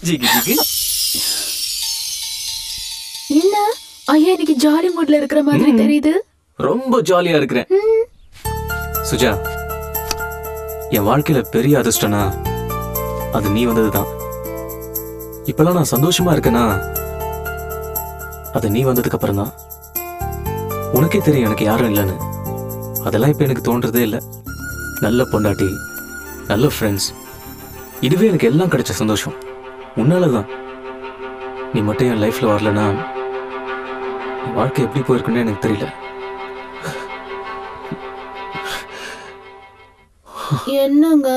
ஜிகி ஜிகி. என்ன ஐயா இன்னைக்கு ஜாலி மூட்ல இருக்கிற மாதிரி தெரியுது. ரொம்ப ஜாலியா இருக்கிறேன் சுஜா. என் வாழ்க்கையில பெரிய அதிர்ஷ்டனா அது நீ வந்ததுதான். இப்பெல்லாம் நான் சந்தோஷமா இருக்கேனா அது நீ வந்ததுக்கு அப்புறம் தான். உனக்கே தெரியும் எனக்கு யாரும் இல்லைன்னு. அதெல்லாம் இப்ப எனக்கு தோன்றதே இல்லை. நல்ல பொண்டாட்டி, நல்ல ஃப்ரெண்ட்ஸ், இதுவே எனக்கு எல்லாம் கிடைச்ச சந்தோஷம் உன்னாலதான். நீ மட்டும் என் லைஃப்ல வரலனா என் வாழ்க்கை எப்படி போயிருக்குன்னு எனக்கு தெரியல. என்னங்க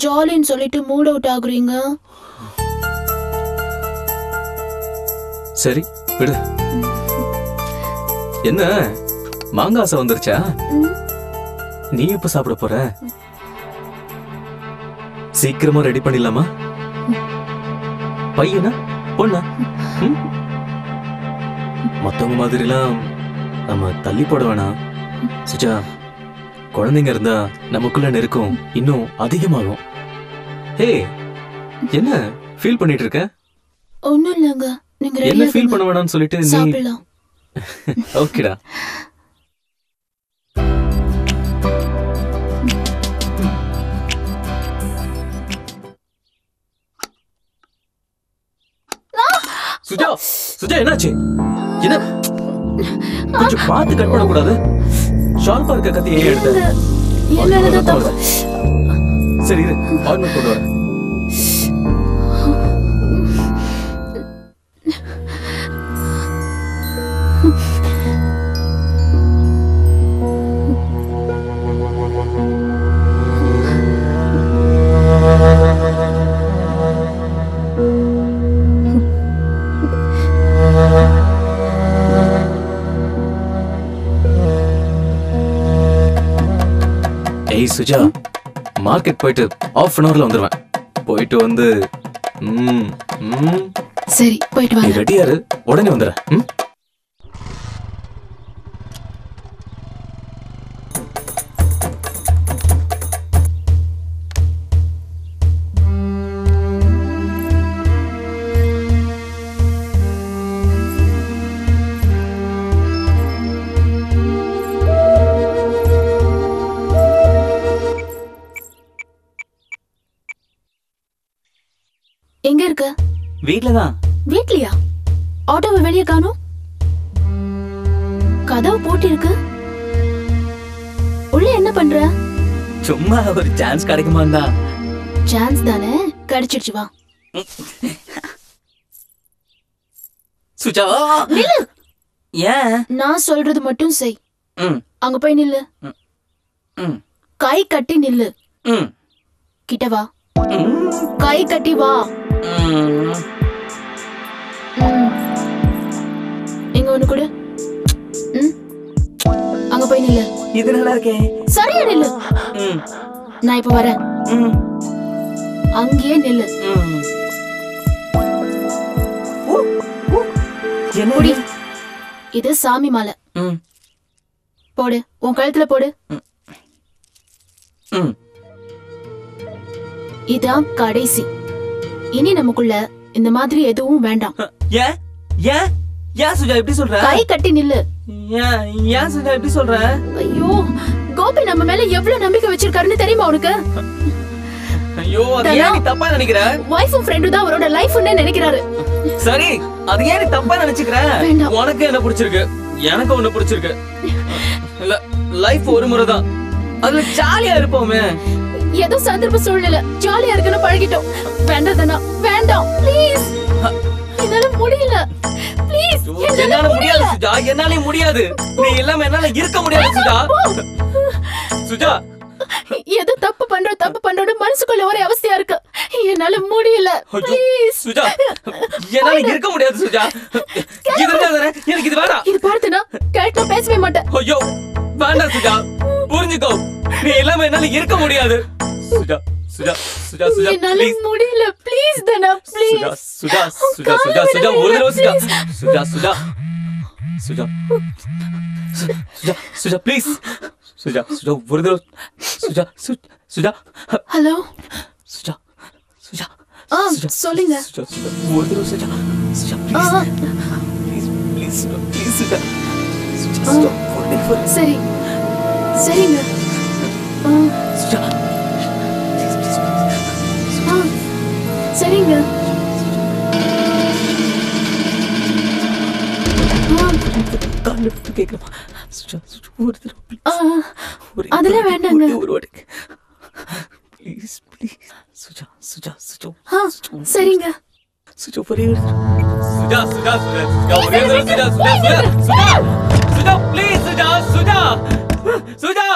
ஜாலின்னு சொல்லிட்டு மூட் அவுட் ஆகுறீங்க? சரி விடு. என்ன மாங்காசை வந்துருச்சா? நீ எப்ப சாப்பிட போற? சீக்கிரமா ரெடி பண்ணிடலாமா? பையனா பொண்ணா? மத்தவங்க மாதிரிலாம் நம்ம தள்ளி போட வேணாம் சுஜா. குழந்தைங்க இருந்தா நமக்குள்ள நெருக்கம் இன்னும் அதிகமாகும். ஹே, என்ன ஃபீல் பண்ணிட்டு இருக்க? ஒண்ணும் இல்லங்க. நீங்க என்ன ஃபீல் பண்ண வேணாம்னு சொல்லிட்டு நீ சாப்பிடலாம். ஓகேடா. சுஜா சுஜா என்னாச்சு? என்ன கொஞ்சம் பார்த்து கட் பண்ண கூடாது? ஷார்ப்பா இருக்க கத்தி ஏன் எடுத்த? சரி இரு, ஆயின்மெண்ட் கொண்டு வரேன். ஏய் சுஜா, மார்க்கெட் போயிட்டு half an hourல வந்துருவேன். போயிட்டு வந்து சரி போயிட்டு வாங்க. ரெடியா இரு, உடனே வந்துடுறேன். எங்க இருக்க? வீட்லதான். வீட்லயா? ஆட்டோவை வெளியே காணோம். கதவு பூட்டி இருக்கு. உள்ள என்ன பண்ற? சும்மா ஒரு சான்ஸ் கிடைக்குமாண்டா. சான்ஸ் தானே, கிடைச்சிடுச்சு வா. சுஜா நில்லு. ஏன்? நான் சொல்றது மட்டும் செய். அங்க போய் நில்லு. கை கட்டி நில்லு. கிட்ட வா. கை கட்டி வா. எங்க ஒண்ணு கூட. அங்க போய் நில்லு. இது நல்லா இருக்கே. சரியா நில்லு. நான் இப்ப வரேன். அங்கேயே நில்லு. என்ன? இது சாமி மாலை. போடு, உன் கழுத்துல போடு. இதான் கடைசி. இனி நமக்குள்ள இந்த மாதிரி எதுவும் வேண்டாம். ஏன் ஏன் ஏன் சுஜா இப்படி சொல்ற? கை கட்டி நில்லு. ஏன் சுஜா இப்படி சொல்ற? ஐயோ, கோபி நம்ம மேல எவ்வளவு நம்பிக்கை வச்சிருக்காருன்னு தெரியுமா உனக்கு? ஐயோ, அது ஏன் நீ தப்பா நினைக்கிற? வைஃபும் ஃப்ரெண்டும் தான் அவரோட லைஃப்னு நினைக்கிறாரு. சரி, அது ஏன் நீ தப்பா நினைச்சுக்கிற? உனக்கு என்ன பிடிச்சிருக்கு, எனக்கு ஒண்ணு பிடிச்சிருக்கு. லைஃப் ஒரு முறை தான், அதுல ஜாலியா இருப்போமே. ஏதோ சந்தர்ப்ப சூழ்நிலை ஜாலியா இருக்குன்னு பழகிட்டோம். வேண்டாம் தானா, வேண்டாம் ப்ளீஸ். என்னால முடியல ப்ளீஸ். என்னால முடியாது சுஜா, என்னால முடியாது. நீ இல்லாம என்னால இருக்க முடியாது சுஜா. சுஜா, ஏதோ தப்பு பண்றோட மனசுக்குள்ள ஒரே அவஸ்தையா இருக்கு. என்னால முடியல ப்ளீஸ். சுஜா, என்னால இருக்க முடியாது சுஜா. எனக்கு இது வேணாம். இது பார்த்தனா கேட்டா பேசவே மாட்டேன். ஐயோ வேண்டாம் சுஜா, புரிஞ்சுக்கோ. நீ இல்லாம என்னால இருக்க முடியாது சுஜா. சுஜா சுஜா சுஜா என்னால முடியல ப்ளீஸ் தானா ப்ளீஸ். சுஜா சுஜா சுஜா சுஜா சுஜா ஒரு தடவை சுஜா. சுஜா சுஜா சுஜா சுஜா சுஜா ப்ளீஸ் சுஜா சுஜா ஒரு தடவை சுஜா சுஜா ஹலோ சுஜா சுஜா சொல்லுங்க சுஜா சுஜா ஒரு தடவை Suja Suja please please Suja please Suja Suja Suja சரி சரிங்க சுஜா சரிங்க கால்ல கேக்குறமா சுஜா சுஜா ஒரு தடவை அதெல்லாம் வேண்டாங்க ஒரு வாட்டி ப்ளீஸ் ப்ளீஸ் சுஜா சுஜா சுஜா சரிங்க சுஜா ஒரே சுஜா சுஜா சுஜா ஒரே சுஜா சுஜா சுஜா சுஜா ப்ளீஸ் சுஜா சுஜா சுஜா